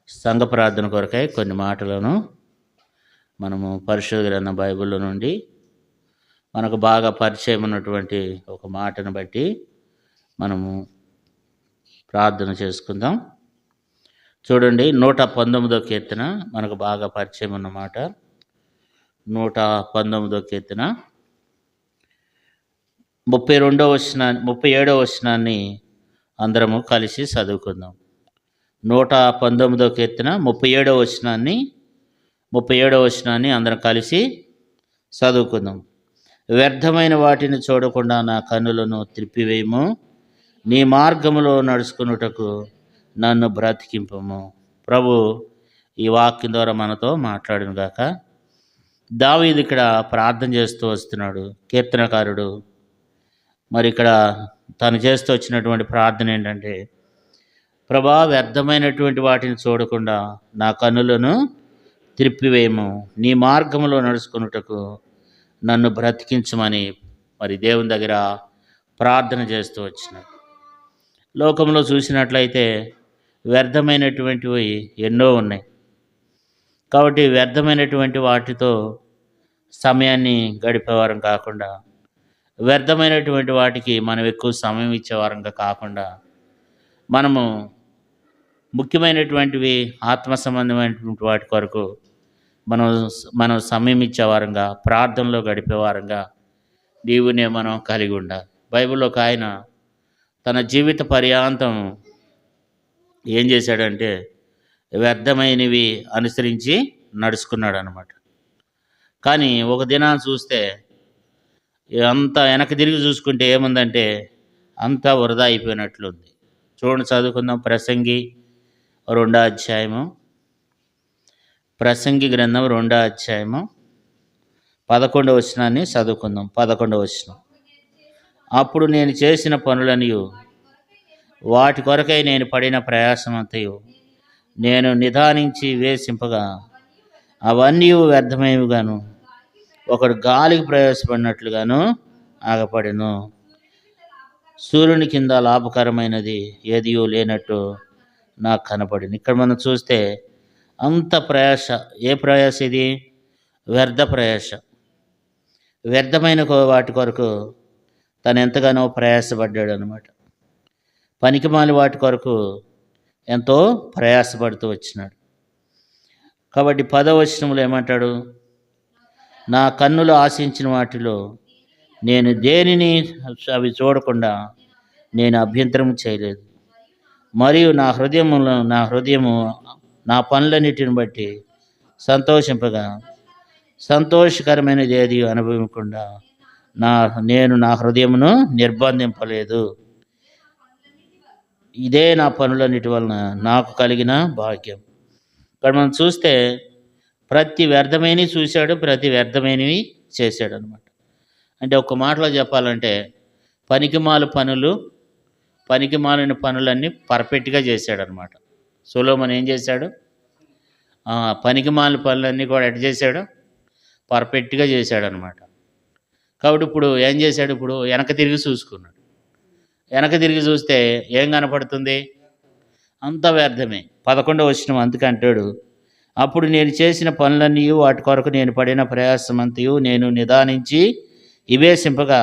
సంఘ ప్రార్థన కొరకై కొన్ని మాటలను మనము పరిశుద్ధ గ్రంథం బైబిల్లో నుండి మనకు బాగా పరిచయం ఉన్నటువంటి ఒక మాటను బట్టి మనము ప్రార్థన చేసుకుందాం. చూడండి, 119వ కీర్తన మనకు బాగా పరిచయం ఉన్నమాట. 119వ కీర్తన 37వ వచనాన్ని అందరము కలిసి చదువుకుందాం. 119వ కీర్తన 37వ వచనాన్ని అందరం కలిసి చదువుకుందాం. వ్యర్థమైన వాటిని చూడకుండా నా కన్నులను త్రిప్పివేయము, నీ మార్గములో నడుచుకున్నటకు నన్ను బ్రతికింపము. ప్రభు ఈ వాక్యం ద్వారా మనతో మాట్లాడును గాక. దావీదు ఇక్కడ ప్రార్థన చేస్తూ వస్తున్నాడు, కీర్తనకారుడు. మరి ఇక్కడ తను చేస్తూ వచ్చినటువంటి ప్రార్థన ఏంటంటే, ప్రభా, వ్యర్థమైనటువంటి వాటిని చూడకుండా నా కన్నులను త్రిప్పివేయము, నీ మార్గంలో నడుచుకున్నటకు నన్ను బ్రతికించమని మరి దేవుని దగ్గర ప్రార్థన చేస్తూ వచ్చినాడు. లోకంలో చూసినట్లయితే వ్యర్థమైనటువంటివి ఎన్నో ఉన్నాయి. కాబట్టి వ్యర్థమైనటువంటి వాటితో సమయాన్ని గడిపేవారం కాకుండా, వ్యర్థమైనటువంటి వాటికి మనం ఎక్కువ సమయం ఇచ్చేవారంగా కాకుండా, మనము ముఖ్యమైనటువంటివి ఆత్మ సంబంధమైనటువంటి వాటి కొరకు మనం సమయం ఇచ్చేవారంగా, ప్రార్థనలో గడిపేవారంగా దేవునే మనం కలిగి ఉండాలి. బైబిల్లో ఒక ఆయన తన జీవిత పర్యాంతం ఏం చేశాడంటే వ్యర్థమైనవి అనుసరించి నడుచుకున్నాడు అన్నమాట. కానీ ఒక దినాన్ని చూస్తే అంతా వెనక్కి తిరిగి చూసుకుంటే ఏముందంటే అంతా వృధా అయిపోయినట్లుంది. చూడండి, చదువుకుందాం. ప్రసంగి గ్రంథం 2వ అధ్యాయము 11వ వచనాన్ని చదువుకుందాం. 11వ వచనం. అప్పుడు నేను చేసిన పనులనియు వాటి కొరకై నేను పడిన ప్రయాసమంతయు నేను నిదానించి వేసింపగా అవన్నీ వ్యర్థమైనవిగాను, ఒకడు గాలికి ప్రయాసపడినట్లుగాను ఆగపడెను. సూర్యుని కింద లాభకరమైనది ఏదియో లేనట్టు నాకు కనపడింది. ఇక్కడ మనం చూస్తే అంత ప్రయాస. ఏ ప్రయాస ఇది? వ్యర్థ ప్రయాస. వ్యర్థమైన వాటి కొరకు తను ఎంతగానో ప్రయాసపడ్డాడు అనమాట. పనికిమాలి వాటి కొరకు ఎంతో ప్రయాసపడుతూ వచ్చినాడు. కాబట్టి 10వ వచనంలో ఏమంటాడు? నా కన్నులు ఆశించిన వాటిలో నేను దేనిని అవి చూడకుండా నేను అభ్యంతరం చేయలేదు, మరియు నా హృదయము నా పనులన్నిటిని బట్టి సంతోషింపగా సంతోషకరమైనది ఏది అనుభవించకుండా నేను నా హృదయమును నిర్బంధింపలేదు. ఇదే నా పనులన్నిటి వలన నాకు కలిగిన భాగ్యం. ఇక్కడ మనం చూస్తే ప్రతి వ్యర్థమైనవి చూశాడు, ప్రతి వ్యర్థమైనవి చేశాడు అనమాట. అంటే ఒక్క మాటలో చెప్పాలంటే పనికిమాలిన పనులన్నీ పర్ఫెక్ట్గా చేశాడనమాట. సొలొమోను ఏం చేశాడు? పనికిమాలిన పనులన్నీ కూడా ఎట్లా చేశాడు? పర్ఫెక్ట్గా చేశాడనమాట. కాబట్టి ఇప్పుడు ఏం చేశాడు? ఇప్పుడు వెనక తిరిగి చూసుకున్నాడు. వెనక తిరిగి చూస్తే ఏం కనపడుతుంది? అంత వ్యర్థమే. 11వ వచనం అందుకంటాడు, అప్పుడు నేను చేసిన పనులన్నీ వాటి కొరకు నేను పడిన ప్రయాసమంతయు నేను నిదానించి వివేచింపగా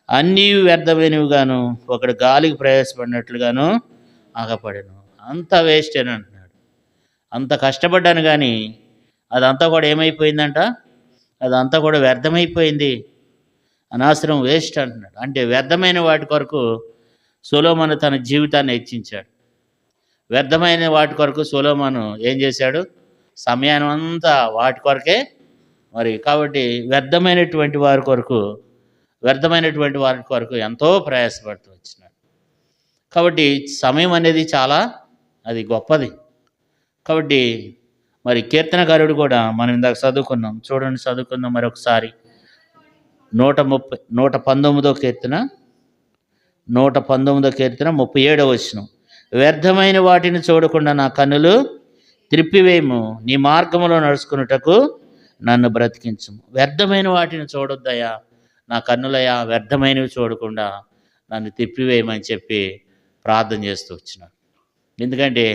అన్నీ వ్యర్థమైనవిగాను, ఒకడు గాలికి ప్రయాసపడినట్లుగాను ఆగపడాను. అంత వేస్ట్ అని అంటున్నాడు. అంత కష్టపడ్డాను కానీ అదంతా కూడా ఏమైపోయిందంట? అదంతా కూడా వ్యర్థమైపోయింది, అనవసరం, వేస్ట్ అంటున్నాడు. అంటే వ్యర్థమైన వాటి కొరకు సొలొమోను తన జీవితాన్ని హెచ్చించాడు. వ్యర్థమైన వాటి కొరకు సొలొమోను ఏం చేశాడు? సమయాన్ని అంతా వాటి కొరకే. మరి కాబట్టి వ్యర్థమైనటువంటి వాటి కొరకు ఎంతో ప్రయాసపడుతూ వచ్చినాడు. కాబట్టి సమయం అనేది చాలా అది గొప్పది. కాబట్టి మరి కీర్తనకారుడు కూడా మనం ఇందాక చదువుకున్నాం. చూడండి, చదువుకుందాం మరొకసారి. 119వ కీర్తన 37వ వచనం. వ్యర్థమైన వాటిని చూడకుండా నా కన్నులు త్రిప్పివేయము, నీ మార్గములో నడుచుకున్నటకు నన్ను బ్రతికించము. వ్యర్థమైన వాటిని చూడొద్దయ్యా, నా కన్నులయ్యా, వ్యర్థమైనవి చూడకుండా నన్ను తిప్పివేయమని చెప్పి ప్రార్థన చేస్తూ వచ్చినాడు. ఎందుకంటే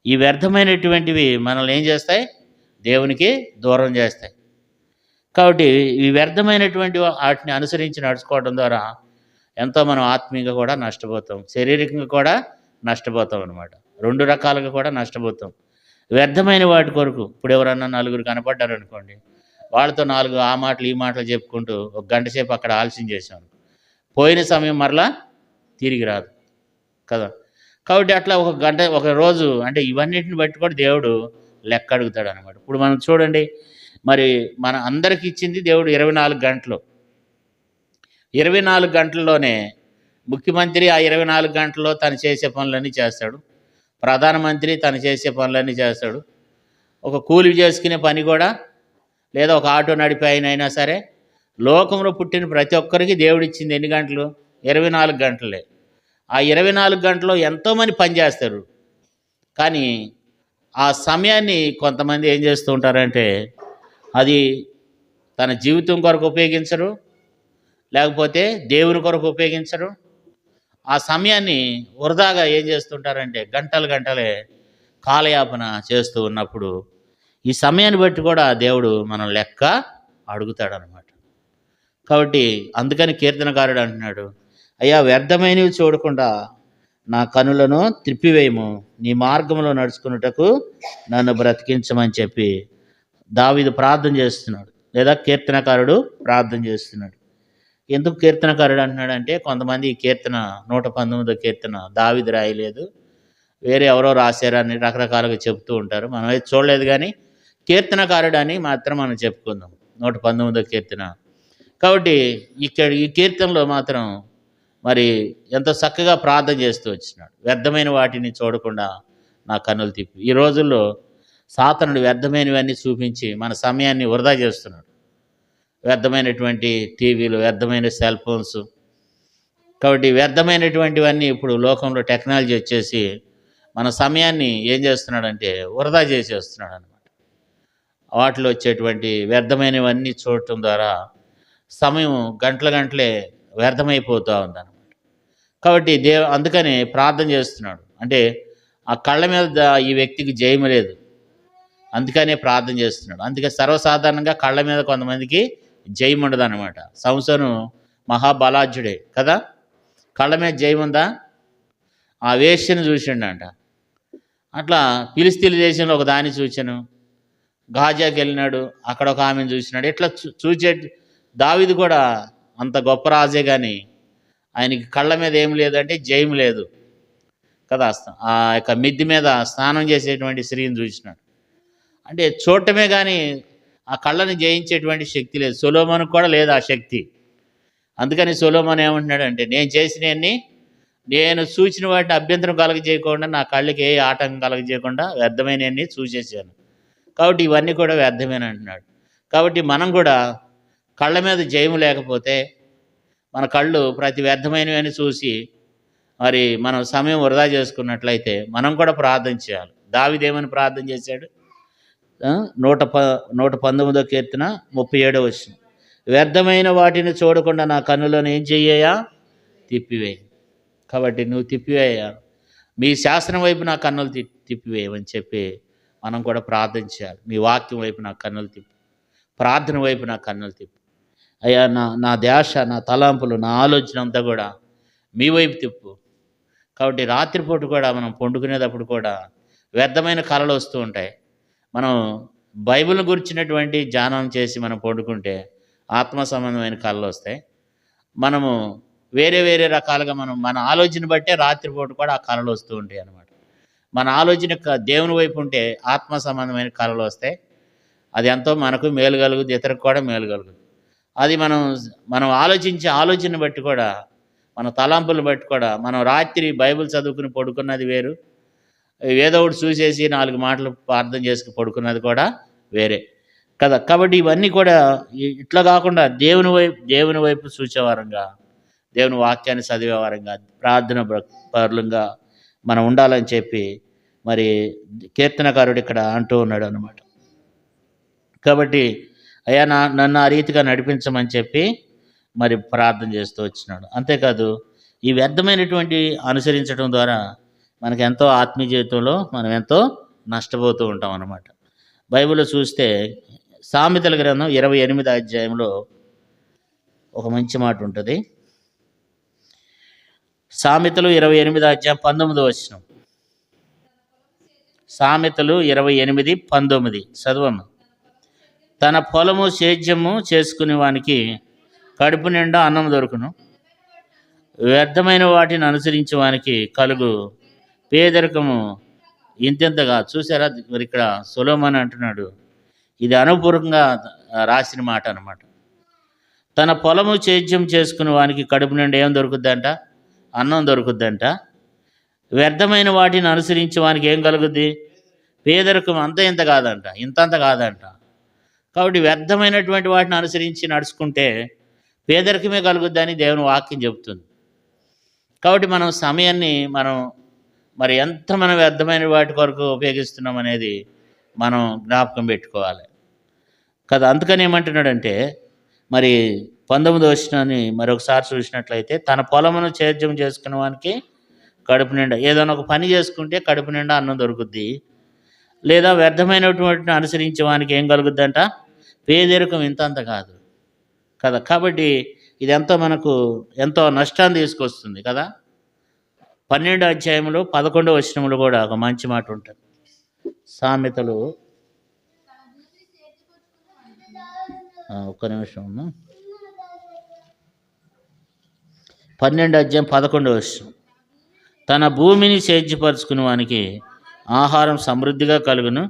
ఈ వ్యర్థమైనటువంటివి మనల్ని ఏం చేస్తాయి? దేవునికి దూరం చేస్తాయి. కాబట్టి ఈ వ్యర్థమైనటువంటి వాటిని అనుసరించి నడుచుకోవడం ద్వారా ఎంతో మనం ఆత్మీయంగా కూడా నష్టపోతాం, శారీరకంగా కూడా నష్టపోతాం అనమాట. 2 రకాలుగా కూడా నష్టపోతాం. వ్యర్థమైన వాటి కొరకు ఇప్పుడు ఎవరన్నా నలుగురు కనపడ్డారనుకోండి, వాళ్ళతో 4 ఆ మాటలు ఈ మాటలు చెప్పుకుంటూ ఒక గంట సేపు అక్కడ ఆలస్యం చేసాం. పోయిన సమయం మరలా తిరిగి రాదు కదా. కాబట్టి అట్లా ఒక గంట ఒక రోజు అంటే ఇవన్నిటిని బట్టి కూడా దేవుడు లెక్క అడుగుతాడు అనమాట. ఇప్పుడు మనం చూడండి, మరి మన అందరికి ఇచ్చింది దేవుడు 24 గంటలు. 24 గంటల్లోనే ముఖ్యమంత్రి ఆ 24 గంటల్లో తను చేసే పనులన్నీ చేస్తాడు. ప్రధానమంత్రి తను చేసే పనులన్నీ చేస్తాడు. ఒక కూలి చేసుకునే పని కూడా, లేదా ఒక ఆటో నడిపే ఆయన అయినా సరే, లోకంలో పుట్టిన ప్రతి ఒక్కరికి దేవుడు ఇచ్చింది ఎన్ని గంటలు? 24 గంటలే. ఆ 24 గంటల్లో ఎంతోమంది పని చేస్తారు. కానీ ఆ సమయాన్ని కొంతమంది ఏం చేస్తూ ఉంటారంటే, అది తన జీవితం కొరకు ఉపయోగించరు, లేకపోతే దేవుని కొరకు ఉపయోగించరు. ఆ సమయాన్ని వృధాగా ఏం చేస్తుంటారంటే గంటలు గంటలే కాలయాపన చేస్తూ ఉన్నప్పుడు ఈ సమయాన్ని బట్టి కూడా దేవుడు మనం లెక్క అడుగుతాడనమాట. కాబట్టి అందుకని కీర్తనకారుడు అంటున్నాడు, అయ్యా వ్యర్థమైనవి చూడకుండా నా కనులను త్రిప్పివేయము, నీ మార్గంలో నడుచుకున్నటకు నన్ను బ్రతికించమని చెప్పి దావీదు ప్రార్థన చేస్తున్నాడు, లేదా కీర్తనకారుడు ప్రార్థన చేస్తున్నాడు. ఎందుకు కీర్తనకారుడు అంటున్నాడంటే, కొంతమంది ఈ కీర్తన 119వ కీర్తన దావీదు రాయలేదు, వేరే ఎవరో రాశారని రకరకాలుగా చెప్తూ ఉంటారు. మనం అయితే చూడలేదు, కానీ కీర్తనకారుడు అని మాత్రం మనం చెప్పుకుందాం 119వ కీర్తన. కాబట్టి ఇక్కడ ఈ కీర్తనలో మాత్రం మరి ఎంతో చక్కగా ప్రార్థన చేస్తూ వచ్చినాడు, వ్యర్థమైన వాటిని చూడకుండా నా కన్నులు తిప్పి. ఈ రోజుల్లో సాతానుడు వ్యర్థమైనవన్నీ చూపించి మన సమయాన్ని వృధా చేస్తున్నాడు. వ్యర్థమైనటువంటి టీవీలు, వ్యర్థమైన సెల్ ఫోన్స్. కాబట్టి వ్యర్థమైనటువంటివన్నీ ఇప్పుడు లోకంలో టెక్నాలజీ వచ్చేసి మన సమయాన్ని ఏం చేస్తున్నాడంటే వృధా చేసేస్తున్నాడు అనమాట. వాటిలో వచ్చేటువంటి వ్యర్థమైనవన్నీ చూడటం ద్వారా సమయం గంటల గంటలే వ్యర్థమైపోతూ ఉందన్నమాట. కాబట్టి అందుకని ప్రార్థన చేస్తున్నాడు. అంటే ఆ కళ్ళ మీద ఈ వ్యక్తికి జయం లేదు, అందుకనే ప్రార్థన చేస్తున్నాడు. అందుకే సర్వసాధారణంగా కళ్ళ మీద కొంతమందికి జయం ఉండదు అనమాట. సంసోను మహాబలాఢ్యుడే కదా, కళ్ళ మీద జయం ఉందా? ఆ వేశ్యను చూసిండంట. అట్లా ఫిలిస్తీన్ల దేశంలో ఒక దాన్ని చూచాను, గాజాకి వెళ్ళినాడు, అక్కడ ఒక ఆమెను చూసినాడు. ఇట్లా చూచే దావీదు కూడా అంత గొప్ప రాజే, కానీ ఆయనకి కళ్ళ మీద ఏం లేదంటే జయం లేదు కదా. ఆ యొక్క మిద్ది మీద స్నానం చేసేటువంటి స్త్రీని చూసినాడు. అంటే చూడటమే కానీ ఆ కళ్ళని జయించేటువంటి శక్తి లేదు. సొలొమోనుకు కూడా లేదు ఆ శక్తి. అందుకని సొలొమోను ఏమంటున్నాడంటే, నేను చేసినవన్నీ, నేను చూసిన వాటిని అభ్యంతరం కలగజేయకుండా, నా కళ్ళకి ఏ ఆటంకం కలగజేయకుండా వ్యర్థమైనవన్నీ చూసేసాను. కాబట్టి ఇవన్నీ కూడా వ్యర్థమేని అంటున్నాడు. కాబట్టి మనం కూడా కళ్ళ మీద జయము లేకపోతే, మన కళ్ళు ప్రతి వ్యర్థమైనవన్నీ చూసి మరి మనం సమయం వృధా చేసుకున్నట్లయితే మనం కూడా ప్రార్థన చేయాలి. దావీదేమని ప్రార్థన చేశాడు? 119వ కీర్తన 37వ వచనం, వ్యర్థమైన వాటిని చూడకుండా నా కన్నులను ఏం చెయ్యయా? తిప్పివేయి. కాబట్టి నువ్వు తిప్పివేయ, మీ శాస్త్రం వైపు నా కన్నులు తిప్పివేయమని చెప్పి మనం కూడా ప్రార్థన చేయాలి. మీ వాక్యం వైపు నా కన్నులు తిప్పు, ప్రార్థన వైపు నా కన్నులు తిప్పు అయ్యా. నా ధ్యాస, నా తలంపులు, నా ఆలోచన అంతా కూడా మీ వైపు తిప్పు. కాబట్టి రాత్రిపూట కూడా మనం పండుకునేటప్పుడు కూడా వ్యర్థమైన కళలు వస్తూ ఉంటాయి. మనం బైబిల్ని గురించినటువంటి ధ్యానం చేసి మనం పండుకుంటే ఆత్మ సంబంధమైన కళలు వస్తాయి. మనము వేరే వేరే రకాలుగా మన ఆలోచన బట్టే రాత్రిపూట కూడా ఆ కళలు వస్తూ ఉంటాయి అన్నమాట. మన ఆలోచన దేవుని వైపు ఉంటే ఆత్మ సంబంధమైన కళలు వస్తాయి. అది ఎంతో మనకు మేలు కలుగుతుంది, ఇతరులకు కూడా మేలు కలుగుతుంది. అది మనం ఆలోచించే ఆలోచన బట్టి కూడా, మన తలంపులను బట్టి కూడా, మనం రాత్రి బైబిల్ చదువుకుని పడుకున్నది వేరు, ఏదో ఒకటి చూసేసి 4 మాటలు ప్రార్థన చేసుకుని పడుకున్నది కూడా వేరే కదా. కాబట్టి ఇవన్నీ కూడా ఇట్లా కాకుండా దేవుని వైపు చూసేవారంగా, దేవుని వాక్యాన్ని చదివేవారంగా, ప్రార్థన పరులంగా మనం ఉండాలని చెప్పి మరి కీర్తనకారుడు ఇక్కడ అంటూ ఉన్నాడు అన్నమాట. కాబట్టి అయ్యా నన్ను ఆ రీతిగా నడిపించమని చెప్పి మరి ప్రార్థన చేస్తూ వచ్చినాడు. అంతేకాదు, ఈ వ్యర్థమైనటువంటి అనుసరించడం ద్వారా మనకెంతో ఆత్మీయ జీవితంలో మనం ఎంతో నష్టపోతూ ఉంటాం అన్నమాట. బైబిల్‌లో చూస్తే సామెతల గ్రంథం 28 అధ్యాయంలో ఒక మంచి మాట ఉంటుంది. సామెతలు 28 అధ్యాయం 19 వచనం. సామెతలు 28:19 చదవమ్మా. తన పొలము సేద్యము చేసుకునే వానికి కడుపు నిండా అన్నం దొరుకును, వ్యర్థమైన వాటిని అనుసరించే వానికి కలుగు పేదరికము ఇంతెంతగా. చూసారా, మరి ఇక్కడ సొలొమోను అంటున్నాడు, ఇది అనుపూర్వకంగా రాసిన మాట అన్నమాట. తన పొలము సేద్యం చేసుకునే వానికి కడుపు నిండా ఏం దొరుకుద్దంట? అన్నం దొరుకుద్దంట. వ్యర్థమైన వాటిని అనుసరించే వానికి ఏం కలుగుద్ది? పేదరికం అంత ఇంత కాదంట, ఇంతంత కాదంట. కాబట్టి వ్యర్థమైనటువంటి వాటిని అనుసరించి నడుచుకుంటే పేదరికమే కలుగుద్దని దేవుని వాక్యం చెబుతుంది. కాబట్టి మనం సమయాన్ని మరి ఎంత మనం వ్యర్థమైన వాటి కొరకు ఉపయోగిస్తున్నాం అనేది మనం జ్ఞాపకం పెట్టుకోవాలి కదా. అందుకని ఏమంటున్నాడంటే, మరి 19వ వచనాన్ని మరొకసారి చూసినట్లయితే, తన పొలమును సేద్యం చేసుకునే వానికి కడుపు నిండా, ఏదైనా ఒక పని చేసుకుంటే కడుపు నిండా అన్నం దొరుకుద్ది. లేదా వ్యర్థమైనటువంటి అనుసరించే వానికి ఏం కలుగుద్దంట? పేదరికం ఇంతంత కాదు కదా. కాబట్టి ఇది మనకు ఎంతో నష్టాన్ని తీసుకొస్తుంది కదా. 12వ అధ్యాయంలో 11వ వచనంలో కూడా ఒక మంచి మాట ఉంటుంది. సామెతలు ఒక్క నిమిషం ఉన్నా. 12వ అధ్యాయం 11వ వచనం. తన భూమిని సేద్యపరుచుకునే వానికి ఆహారం సమృద్ధిగా కలుగును,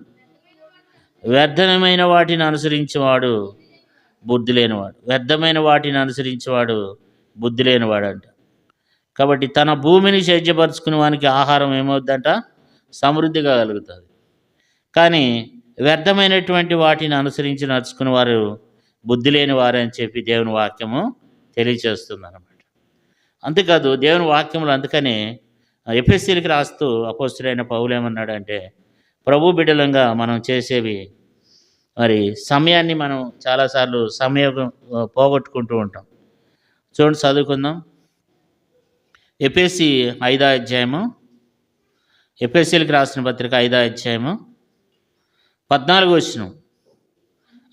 వ్యర్థమైన వాటిని అనుసరించేవాడు బుద్ధి లేనివాడు. వ్యర్థమైన వాటిని అనుసరించేవాడు బుద్ధి లేనివాడు అంట. కాబట్టి తన భూమిని సేద్యపరుచుకునే వానికి ఆహారం ఏమవుద్దంట? సమృద్ధిగా కలుగుతుంది. కానీ వ్యర్థమైనటువంటి వాటిని అనుసరించి నడుచుకునే వారు బుద్ధి లేని వారని చెప్పి దేవుని వాక్యము తెలియచేస్తుంది అన్నమాట. అంతేకాదు, దేవుని వాక్యంలో అందుకనే ఎఫెసీయులకు రాస్తూ అపోస్తలుడైన పౌలు ఏమన్నాడంటే, ప్రభు బిడ్డలంగా మనం చేసేవి మరి సమయాన్ని మనం చాలాసార్లు పోగొట్టుకుంటూ ఉంటాం. చూడండి, చదువుకుందాం. ఎఫెసీ 5వ అధ్యాయము, ఎఫెసీయులకు రాసిన పత్రిక 5వ అధ్యాయము 14వ వచనం.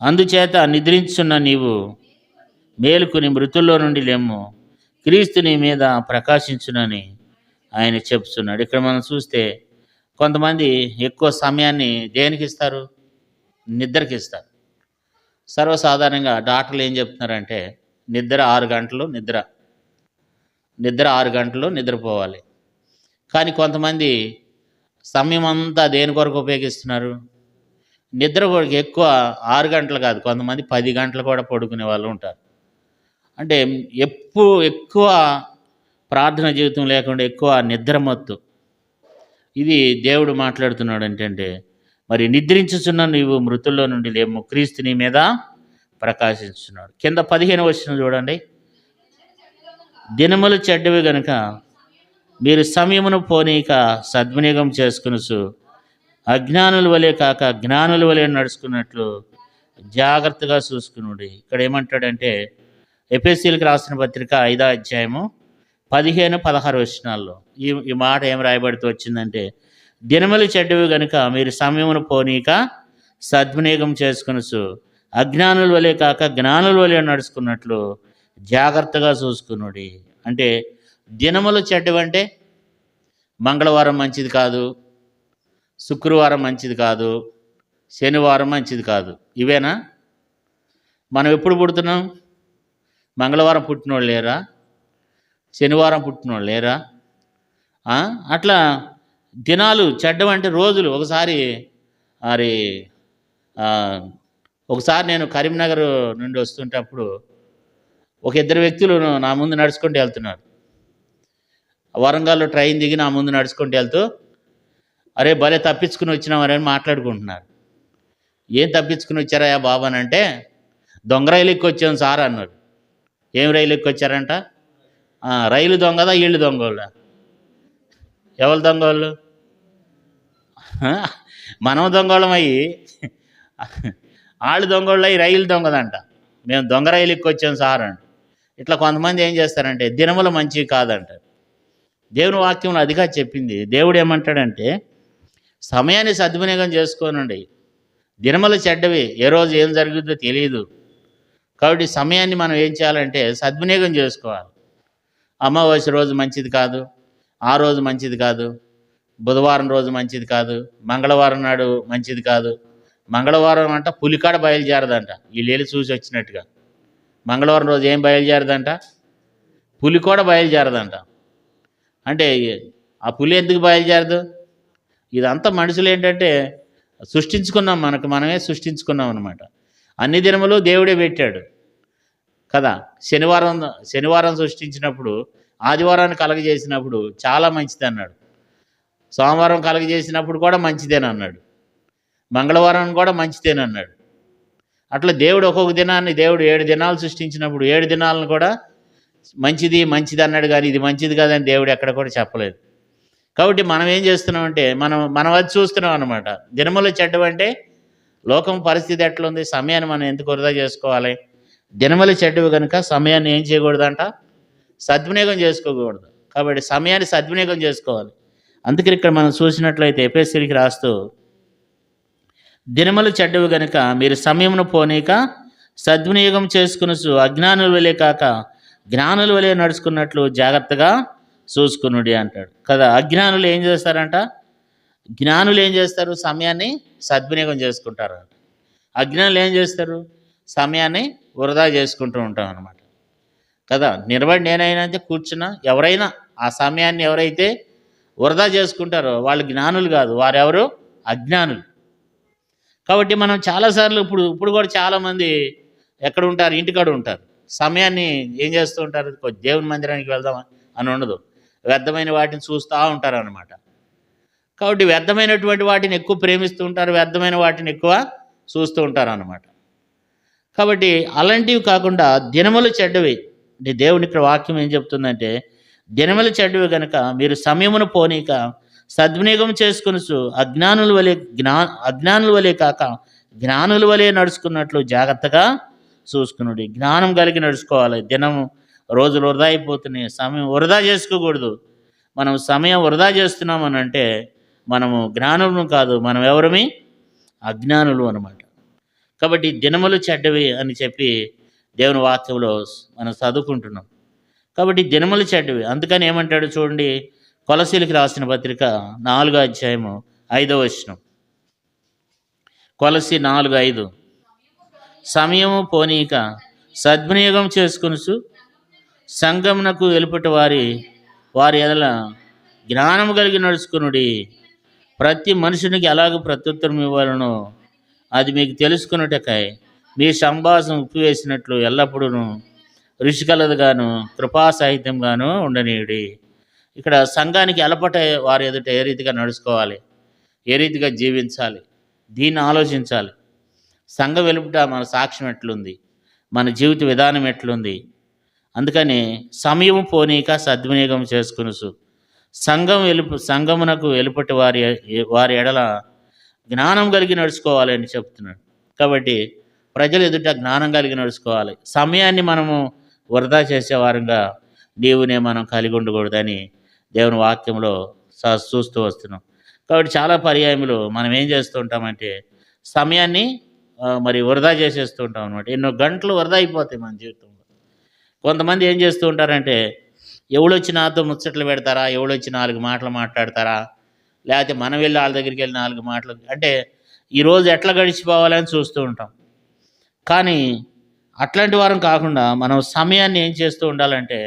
అందుచేత నిద్రించున్న నీవు మేలుకుని మృతుల్లో నుండి లెమ్ము, క్రీస్తు నీ మీద ప్రకాశించునని ఆయన చెప్తున్నాడు. ఇక్కడ మనం చూస్తే కొంతమంది ఎక్కువ సమయాన్ని దేనికి ఇస్తారు? నిద్రకి ఇస్తారు. సర్వసాధారణంగా డాక్టర్లు ఏం చెప్తున్నారంటే, నిద్ర 6 గంటలు నిద్ర 6 గంటలు నిద్రపోవాలి. కానీ కొంతమంది సమయం అంతా దేని కొరకు ఉపయోగిస్తున్నారు? నిద్ర కొరకు. ఎక్కువ 6 గంటలు కాదు, కొంతమంది 10 గంటలు కూడా పడుకునే వాళ్ళు ఉంటారు. అంటే ఎక్కువ ప్రార్థన జీవితం లేకుండా ఎక్కువ నిద్రమత్తు. ఇది దేవుడు మాట్లాడుతున్నాడు ఏంటంటే, మరి నిద్రించుచున్న నీవు మృతుల్లో నుండి లేము, క్రీస్తు నీ మీద ప్రకాశించున్నాడు. కింద 15వ వచనం చూడండి. దినములు చెడ్డవి గనుక మీరు సమయమును పోనీక సద్వినియోగం చేసుకునుచు అజ్ఞానుల వలె కాక జ్ఞానుల వలె నడుచుకున్నట్లు జాగ్రత్తగా చూసుకునుడి. ఇక్కడ ఏమంటాడంటే, ఎఫెసీయులకు రాసిన పత్రిక 5వ అధ్యాయము 15-16 వచనాల్లో ఈ మాట ఏం రాయబడుతూ వచ్చిందంటే, దినములు చెడ్డవి గనుక మీరు సమయమును పోనీక సద్వినియోగం చేసుకునుచు అజ్ఞానుల వలె కాక జ్ఞానుల వలె నడుచుకున్నట్లు జాగ్రత్తగా చూసుకునుడి. అంటే దినములు చెడ్డవంటే మంగళవారం మంచిది కాదు, శుక్రవారం మంచిది కాదు, శనివారం మంచిది కాదు. ఇవేనా? మనం ఎప్పుడు పుడుతున్నాం? మంగళవారం పుట్టినోళ్ళు లేరా? శనివారం పుట్టినోళ్ళు లేరా? అట్లా దినాలు చెడ్డవంటే రోజులు. ఒకసారి నేను కరీంనగర్ నుండి వస్తుంటప్పుడు ఒక 2 వ్యక్తులు నా ముందు నడుచుకుంటూ వెళ్తున్నారు. వరంగల్లో ట్రైన్ దిగి నా ముందు నడుచుకుంటూ వెళ్తూ, అరే భలే తప్పించుకుని వచ్చినామని మాట్లాడుకుంటున్నారు. ఏం తప్పించుకుని వచ్చారా బాబు అని అంటే, దొంగ రైలు ఎక్కి వచ్చాం సార్ అన్నారు. ఏం రైలు ఎక్కి వచ్చారంట? రైలు దొంగదా వీళ్ళు దొంగోళ్ళ? ఎవరు దొంగోళ్ళు? మనం దొంగోళ్ళం అయ్యి వాళ్ళు దొంగోళ్ళు అయ్యి రైలు దొంగదంట. మేము దొంగ రైలు ఎక్కి వచ్చాం సార్ అంట. ఇట్లా కొంతమంది ఏం చేస్తారంటే దినములు మంచివి కాదంట. దేవుని వాక్యంలో అదిగా చెప్పింది. దేవుడు ఏమంటాడంటే సమయాన్ని సద్వినియోగం చేసుకోనండి. దినములు చెడ్డవి, ఏ రోజు ఏం జరుగుతుందో తెలియదు. కాబట్టి సమయాన్ని మనం ఏం చేయాలంటే సద్వినియోగం చేసుకోవాలి. అమావాస్య రోజు మంచిది కాదు, ఆ రోజు మంచిది కాదు, బుధవారం రోజు మంచిది కాదు, మంగళవారం నాడు మంచిది కాదు. మంగళవారం అంట పులికాడ బయలుదేరదంట, వీళ్ళు చూసి వచ్చినట్టుగా. మంగళవారం రోజు ఏం బయలుదేరదంట? పులి కూడా బయలుదేరదంట. అంటే ఆ పులి ఎందుకు బయలుదేరదు? ఇదంతా మనుషులు ఏంటంటే సృష్టించుకున్నాం, మనమే సృష్టించుకున్నాం అనమాట. అన్ని దినములు దేవుడే పెట్టాడు కదా. శనివారం సృష్టించినప్పుడు ఆదివారాన్ని కలగజేసినప్పుడు చాలా మంచిది అన్నాడు. సోమవారం కలగజేసినప్పుడు కూడా మంచిదేనన్నాడు. మంగళవారం కూడా మంచిదేనన్నాడు. అట్లా దేవుడు ఒక్కొక్క దినాన్ని, దేవుడు 7 దినాలు సృష్టించినప్పుడు 7 దినాలను కూడా మంచిది అన్నాడు. కానీ ఇది మంచిది కాదని దేవుడు ఎక్కడ కూడా చెప్పలేదు. కాబట్టి మనం ఏం చేస్తున్నామంటే మనం అది చూస్తున్నాం అనమాట. దినములు చెడ్డవంటే లోకం పరిస్థితి ఎట్లుంది, సమయాన్ని మనం ఎందుకు వృధా చేసుకోవాలి? దినములు చెడ్డవి కనుక సమయాన్ని ఏం చేయకూడదంట? సద్వినియోగం చేసుకోకూడదు. కాబట్టి సమయాన్ని సద్వినియోగం చేసుకోవాలి. అందుకని ఇక్కడ మనం చూసినట్లయితే ఎఫెసీయులకు రాస్తూ, దినములు చెడ్డవి గనుక మీరు సమయమును పోనీక సద్వినియోగం చేసుకునొచ్చు, అజ్ఞానుల వలె కాక జ్ఞానుల వలె నడుచుకున్నట్లు జాగ్రత్తగా చూసుకునుడి అంటాడు కదా. అజ్ఞానులు ఏం చేస్తారంట? జ్ఞానులు ఏం చేస్తారు? సమయాన్ని సద్వినియోగం చేసుకుంటారు. అజ్ఞానులు ఏం చేస్తారు? సమయాన్ని వృధా చేసుకుంటూ ఉంటాం అన్నమాట కదా. నిలబడి నేనైనా అంటే కూర్చున్నా, ఎవరైనా ఆ సమయాన్ని ఎవరైతే వృధా చేసుకుంటారో వాళ్ళు జ్ఞానులు కాదు, వారెవరు? అజ్ఞానులు. కాబట్టి మనం చాలాసార్లు ఇప్పుడు కూడా చాలామంది ఎక్కడ ఉంటారు? ఇంటికాడ ఉంటారు. సమయాన్ని ఏం చేస్తూ ఉంటారు? దేవుని మందిరానికి వెళ్దామా అని ఉండదు, వ్యర్థమైన వాటిని చూస్తూ ఉంటారు అన్నమాట. కాబట్టి వ్యర్థమైనటువంటి వాటిని ఎక్కువ ప్రేమిస్తూ ఉంటారు, వ్యర్థమైన వాటిని ఎక్కువ చూస్తూ ఉంటారు అన్నమాట. కాబట్టి అలాంటివి కాకుండా దినములు చెడ్డవి. దేవుని ఇక్కడ వాక్యం ఏం చెప్తుందంటే, దినములు చెడ్డవి కనుక మీరు సమయమును పోనీక సద్వినియోగం చేసుకునొచ్చు, అజ్ఞానుల వలె కాక జ్ఞానుల వలె నడుచుకున్నట్లు జాగ్రత్తగా చూసుకునుడి. జ్ఞానం కలిగి నడుచుకోవాలి. రోజులు వృధా అయిపోతున్నాయి, సమయం వృధా చేసుకోకూడదు. మనం సమయం వృధా చేస్తున్నామని అంటే మనము జ్ఞానులను కాదు, మనం ఎవరమి? అజ్ఞానులు అన్నమాట. కాబట్టి దినములు చెడ్డవి అని చెప్పి దేవుని వాక్యంలో మనం చదువుకుంటున్నాం. కాబట్టి దినములు చెడ్డవి. అందుకని ఏమంటాడు చూడండి, కొలసీలకు రాసిన పత్రిక 4వ అధ్యాయము 5వ వచనం. కొలసి 4:5, సమయము పోనీక సద్వినియోగం చేసుకొనుచు సంగమునకు వెలుపటి వారి ఎడల జ్ఞానము కలిగి నడుచుకునుడి. ప్రతి మనుషునికి ఎలాగ ప్రత్యుత్తరం ఇవ్వాలనో అది మీకు తెలుసుకున్నటకై మీ సంభాషణ ఉప్పివేసినట్లు ఎల్లప్పుడూ రుచికలదుగాను కృపాసహితంగాను ఉండనీయుడి. ఇక్కడ సంఘానికి అలపట వారి ఎదుట ఏ రీతిగా నడుచుకోవాలి, ఏ రీతిగా జీవించాలి, దీన్ని ఆలోచించాలి. సంఘం వెలుపుట మన సాక్ష్యం ఎట్లుంది, మన జీవిత విధానం ఎట్లుంది. అందుకని సమయము పోనీక సద్వినియోగం చేసుకునుసు సంఘమునకు వెలుపటి వారి ఎడల జ్ఞానం కలిగి నడుచుకోవాలి అని చెప్తున్నాడు. కాబట్టి ప్రజలు ఎదుట జ్ఞానం కలిగి నడుచుకోవాలి. సమయాన్ని మనము వృధా చేసేవారంగా నీవునే మనం కలిగి ఉండకూడదని దేవుని వాక్యంలో చూస్తూ వస్తున్నాం. కాబట్టి చాలా పర్యాయములు మనం ఏం చేస్తూ ఉంటామంటే సమయాన్ని మరి వృధా చేసేస్తూ ఉంటాం అనమాట. ఎన్నో గంటలు వృధా అయిపోతాయి మన జీవితంలో. కొంతమంది ఏం చేస్తూ ఉంటారంటే ఎవడొచ్చి నాతో ముచ్చట్లు పెడతారా, ఎవడొచ్చి 4 మాటలు మాట్లాడతారా, లేకపోతే మనం వెళ్ళి వాళ్ళ దగ్గరికి వెళ్ళి 4 మాటలు, అంటే ఈరోజు ఎట్లా గడిచిపోవాలని చూస్తూ ఉంటాం. కానీ అట్లాంటి వారం కాకుండా మనం సమయాన్ని ఏం చేస్తూ ఉండాలంటే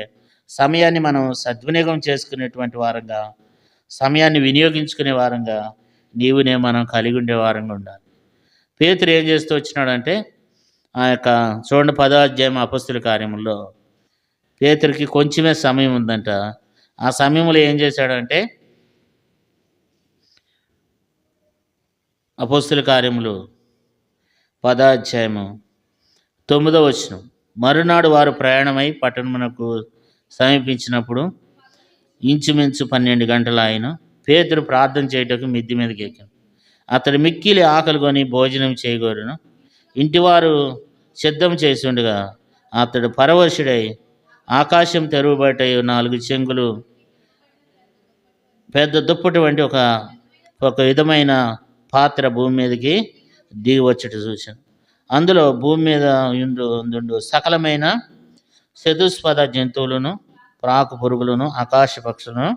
సమయాన్ని మనం సద్వినియోగం చేసుకునేటువంటి వారంగా, సమయాన్ని వినియోగించుకునే వారంగా నీవునే మనం కలిగి ఉండే వారంగా ఉండాలి. పేతురు ఏం చేస్తూ వచ్చినాడంటే ఆ యొక్క చూడండి 10వ అధ్యాయం అపొస్తలుల కార్యముల్లో పేతురికి కొంచెమే సమయం ఉందంట. ఆ సమయంలో ఏం చేశాడంటే అపొస్తలుల కార్యములు 10వ అధ్యాయము 9వ వచనం, మరునాడు వారు ప్రయాణమై పట్టణమునకు సమీపించినప్పుడు ఇంచుమించు 12 గంటల ఆయన పేతురు ప్రార్థన చేయటకు మిద్ది మీదకి ఎక్కాను. అతడు మిక్కిలి ఆకలి కొని భోజనం చేయగోరును. ఇంటివారు సిద్ధం చేసి ఉండగా అతడు పరవశుడై ఆకాశం తెరువబట 4 చెంగులు పెద్ద దుప్పటి వంటి ఒక ఒక విధమైన పాత్ర భూమి మీదకి దిగి వచ్చుట చూశాను. అందులో భూమి మీద ఉండు సకలమైన చతుస్పద జంతువులను, ప్రాకు పురుగులను, ఆకాశ పక్షులను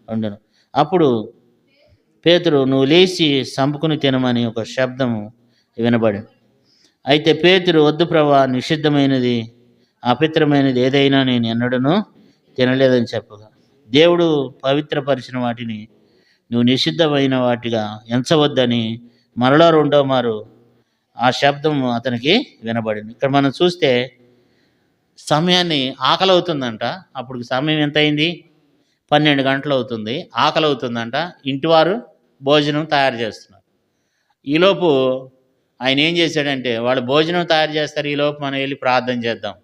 ఉండును. అప్పుడు పేతురు, నువ్వు లేచి సంపుకుని తినమని ఒక శబ్దము వినబడింది. అయితే పేతురు, వద్దు ప్రభా, నిషిద్ధమైనది అపవిత్రమైనది ఏదైనా నేను ఎన్నడూనూ తినలేదని చెప్పగా, దేవుడు పవిత్రపరిచిన వాటిని నువ్వు నిషిద్ధమైన వాటిగా ఎంచవద్దని మరలా రెండో మారు ఆ శబ్దం అతనికి వినబడింది. ఇక్కడ మనం చూస్తే సమయాన్ని ఆకలి అవుతుందంట. అప్పుడు సమయం ఎంత అయింది? 12 గంటలు అవుతుంది. ఆకలి అవుతుందంట. ఇంటివారు భోజనం తయారు చేస్తున్నారు. ఈలోపు ఆయన ఏం చేశాడంటే, వాళ్ళు భోజనం తయారు చేస్తారు, ఈలోపు మనం వెళ్ళి ప్రార్థన చేద్దాం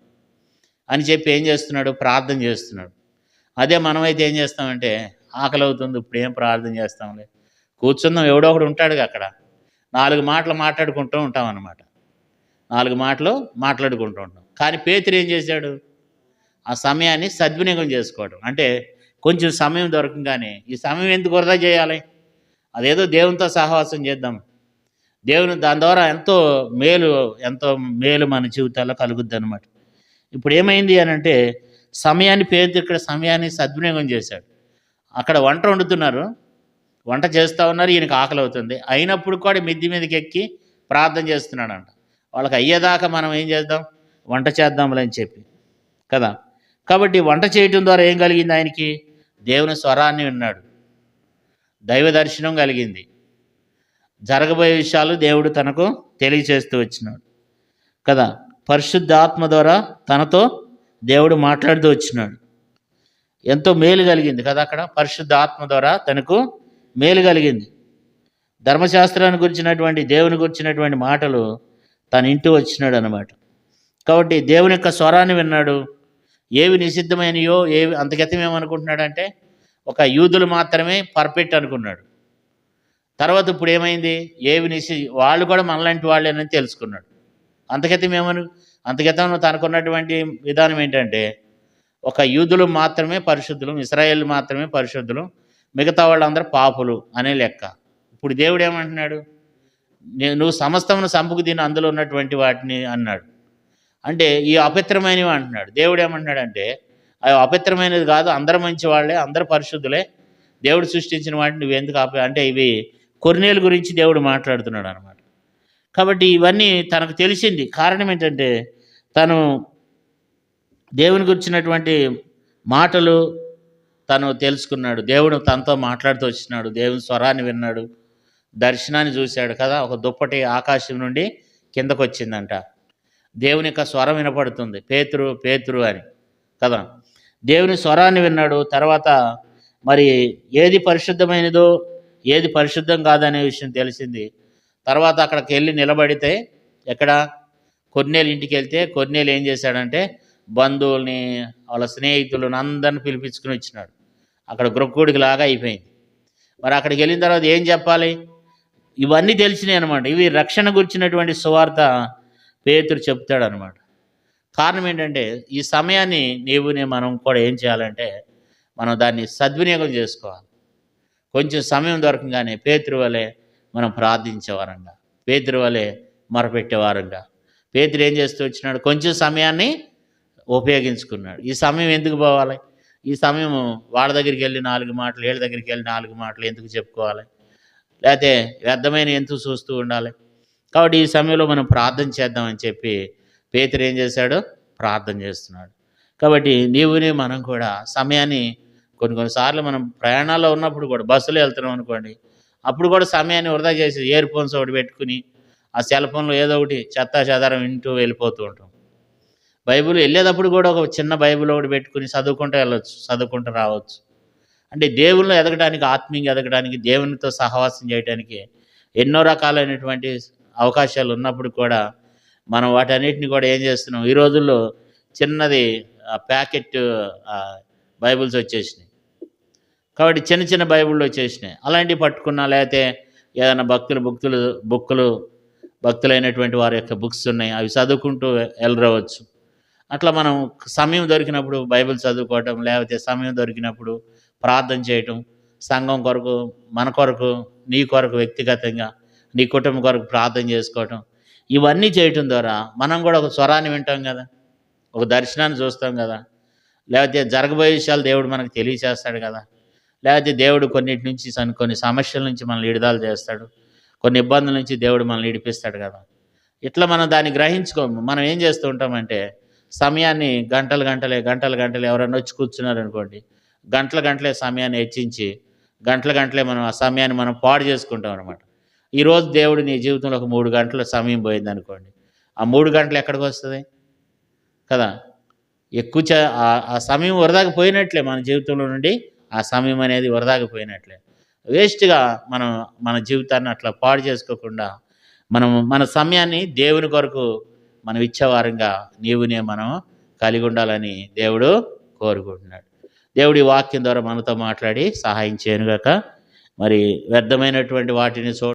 అని చెప్పి ఏం చేస్తున్నాడు? ప్రార్థన చేస్తున్నాడు. అదే మనమైతే ఏం చేస్తామంటే, ఆకలి అవుతుంది, ఇప్పుడు ఏం ప్రార్థన చేస్తాంలే, కూర్చుందాం, ఎవడో ఒకడు ఉంటాడుగా అక్కడ, 4 మాటలు మాట్లాడుకుంటూ ఉంటాం అన్నమాట. 4 మాటలు మాట్లాడుకుంటూ ఉంటాం. కానీ పేతురు ఏం చేశాడు? ఆ సమయాన్ని సద్వినియోగం చేసుకోవడం. అంటే కొంచెం సమయం దొరకగానే, ఈ సమయం ఎందుకు వృధా చేయాలి, అదేదో దేవునితో సహవాసం చేద్దాం, దేవుని దాని ద్వారా ఎంతో మేలు మన జీవితాల్లో కలుగుద్ది అనమాట. ఇప్పుడు ఏమైంది అని అంటే, సమయాన్ని పేతురు ఇక్కడ సమయాన్ని సద్వినియోగం చేశాడు. అక్కడ వంట వండుతున్నారు, వంట చేస్తూ ఉన్నారు, ఈయనకి ఆకలి అవుతుంది, అయినప్పుడు కూడా మిద్ది మీదకి ఎక్కి ప్రార్థన చేస్తున్నాడంట. వాళ్ళకి అయ్యేదాకా మనం ఏం చేద్దాం, వంట చేద్దాంలే అని చెప్పి కదా. కాబట్టి వంట చేయటం ద్వారా ఏం కలిగింది ఆయనకి? దేవుని స్వరాన్ని విన్నాడు, దైవ దర్శనం కలిగింది, జరగబోయే విషయాలు దేవుడు తనకు తెలియచేస్తూ వచ్చినాడు కదా. పరిశుద్ధాత్మ ద్వారా తనతో దేవుడు మాట్లాడుతూ వచ్చినాడు. ఎంతో మేలు కలిగింది కదా అక్కడ. పరిశుద్ధాత్మ ద్వారా తనకు మేలు కలిగింది. ధర్మశాస్త్రాన్ని గురించినటువంటి, దేవుని గురించినటువంటి మాటలు తన ఇంటూ వచ్చినాడు అన్నమాట. కాబట్టి దేవుని యొక్క స్వరాన్ని విన్నాడు. ఏవి నిషిద్ధమైనయో, ఏవి అంతగతం ఏమనుకుంటున్నాడంటే, ఒక యూదులు మాత్రమే పర్ఫెక్ట్ అనుకున్నాడు. తర్వాత ఇప్పుడు ఏమైంది? వాళ్ళు కూడా మనలాంటి వాళ్ళేనని తెలుసుకున్నాడు. అంతగతం తనకున్నటువంటి విధానం ఏంటంటే, ఒక యూదులు మాత్రమే పరిశుద్ధులు, ఇశ్రాయేలు మాత్రమే పరిశుద్ధులు, మిగతా వాళ్ళందరూ పాపులు అనే లెక్క. ఇప్పుడు దేవుడు ఏమంటున్నాడు? నువ్వు సమస్తమును సంపుకు తిని అందులో ఉన్నటువంటి వాటిని అన్నాడు. అంటే ఈ అపవిత్రమైనవి అంటున్నాడు. దేవుడు ఏమంటున్నాడంటే, అవి అపవిత్రమైనది కాదు, అందరూ మంచి వాళ్ళే, అందరూ పరిశుద్ధులే, దేవుడు సృష్టించిన వాటిని నువ్వెందుకు అంటే ఇవి కొర్నేలు గురించి దేవుడు మాట్లాడుతున్నాడు అనమాట. కాబట్టి ఇవన్నీ తనకు తెలిసింది. కారణం ఏంటంటే, తను దేవుని గురించినటువంటి మాటలు తను తెలుసుకున్నాడు. దేవుడు తనతో మాట్లాడుతూ వచ్చినాడు, దేవుని స్వరాన్ని విన్నాడు, దర్శనాన్ని చూశాడు కదా. ఒక దుప్పటి ఆకాశం నుండి కిందకు వచ్చిందంట. దేవుని యొక్క స్వరం వినపడుతుంది, పేతురు పేతురు అని కదా. దేవుని స్వరాన్ని విన్నాడు. తర్వాత మరి ఏది పరిశుద్ధమైనదో ఏది పరిశుద్ధం కాదనే విషయం తెలిసింది. తర్వాత అక్కడికి వెళ్ళి నిలబడితే, ఎక్కడ? కొర్నేలు ఇంటికి వెళ్తే, కొర్నేలు ఏం చేశాడంటే, బంధువుల్ని, వాళ్ళ స్నేహితులను అందరిని పిలిపించుకుని వచ్చినాడు. అక్కడ గ్రొక్కుడికి లాగా అయిపోయింది. మరి అక్కడికి వెళ్ళిన తర్వాత ఏం చెప్పాలి? ఇవన్నీ తెలిసినాయి అనమాట. ఇవి రక్షణ గురించినటువంటి సువార్త పేతురు చెప్తాడు అనమాట. కారణం ఏంటంటే, ఈ సమయాన్ని మనం కూడా ఏం చేయాలంటే, మనం దాన్ని సద్వినియోగం చేసుకోవాలి. కొంచెం సమయం దొరకగానే పేతురు వలె మనం ప్రార్థించేవారంగా, పేతురు వలె మొరపెట్టేవారంగా. పేతురు ఏం చేస్తూ వచ్చినాడు? కొంచెం సమయాన్ని ఉపయోగించుకున్నాడు. ఈ సమయం ఎందుకు పోవాలి? ఈ సమయం వాళ్ళ దగ్గరికి వెళ్ళి 4 మాటలు, వీళ్ళ దగ్గరికి వెళ్ళి 4 మాటలు ఎందుకు చెప్పుకోవాలి? లేకపోతే వ్యర్థమైన ఎందుకు చూస్తూ ఉండాలి? కాబట్టి ఈ సమయంలో మనం ప్రార్థన చేద్దామని చెప్పి పేతురు ఏం చేశాడు? ప్రార్థన చేస్తున్నాడు. కాబట్టి మనం కూడా సమయాన్ని కొన్నిసార్లు మనం ప్రయాణాల్లో ఉన్నప్పుడు కూడా, బస్సులో వెళ్తున్నాం అనుకోండి, అప్పుడు కూడా సమయాన్ని వృధా చేసి ఇయర్ ఫోన్స్ ఒకటి పెట్టుకుని ఆ సెల్ ఫోన్లో ఏదో ఒకటి చెత్తా చెదారం వింటూ వెళ్ళిపోతూ ఉంటాం. బైబిల్ వెళ్ళేటప్పుడు కూడా ఒక చిన్న బైబిల్ ఒకటి పెట్టుకుని చదువుకుంటూ వెళ్ళొచ్చు, చదువుకుంటూ రావచ్చు. అంటే దేవుళ్ళు ఎదగడానికి, ఆత్మీయంగా ఎదగడానికి, దేవునితో సహవాసం చేయడానికి ఎన్నో రకాలైనటువంటి అవకాశాలు ఉన్నప్పుడు కూడా మనం వాటన్నిటిని కూడా ఏం చేస్తున్నాం? ఈ రోజుల్లో చిన్నది ప్యాకెట్ బైబిల్స్ వచ్చేసినాయి. కాబట్టి చిన్న చిన్న బైబిళ్ళు వచ్చేసినాయి. అలాంటివి పట్టుకున్నా, లేకపోతే ఏదైనా భక్తులైనటువంటి వారి యొక్క బుక్స్ ఉన్నాయి, అవి చదువుకుంటూ వెళ్ళవచ్చు. అట్లా మనం సమయం దొరికినప్పుడు బైబిల్ చదువుకోవటం, లేకపోతే సమయం దొరికినప్పుడు ప్రార్థన చేయటం, సంఘం కొరకు, మన కొరకు, నీ కొరకు వ్యక్తిగతంగా, నీ కుటుంబం కొరకు ప్రార్థన చేసుకోవటం, ఇవన్నీ చేయటం ద్వారా మనం కూడా ఒక స్వరాన్ని వింటాం కదా, ఒక దర్శనాన్ని చూస్తాం కదా, లేకపోతే జరగబోయే విషయాలు దేవుడు మనకు తెలియచేస్తాడు కదా, లేకపోతే దేవుడు కొన్నిటి నుంచి కొన్ని సమస్యల నుంచి మనల్ని విడుదల చేస్తాడు, కొన్ని ఇబ్బందుల నుంచి దేవుడు మనల్ని విడిపిస్తాడు కదా. ఇట్లా మనం దాన్ని గ్రహించుకోము. మనం ఏం చేస్తూ ఉంటామంటే సమయాన్ని గంటలు ఎవరైనా వచ్చి కూర్చున్నారనుకోండి, గంటలే సమయాన్ని హెచ్చించి గంటలే మనం ఆ సమయాన్ని మనం పాడు చేసుకుంటాం అనమాట. ఈరోజు దేవుడు నీ జీవితంలో ఒక 3 గంటల సమయం పోయింది అనుకోండి, ఆ 3 గంటలు ఎక్కడికి వస్తుంది కదా. ఎక్కువ ఆ సమయం వృధాగా పోయినట్లే, మన జీవితంలో నుండి ఆ సమయం అనేది వృధాగా పోయినట్లే. వేస్ట్గా మనం మన జీవితాన్ని అట్లా పాడు చేసుకోకుండా మనం మన సమయాన్ని దేవుని కొరకు మనం ఇచ్చేవారంగా మనం కలిగి ఉండాలని దేవుడు కోరుకుంటున్నాడు. దేవుడి వాక్యం ద్వారా మనతో మాట్లాడి సహాయం చేయనుగాక. మరి వ్యర్థమైనటువంటి వాటిని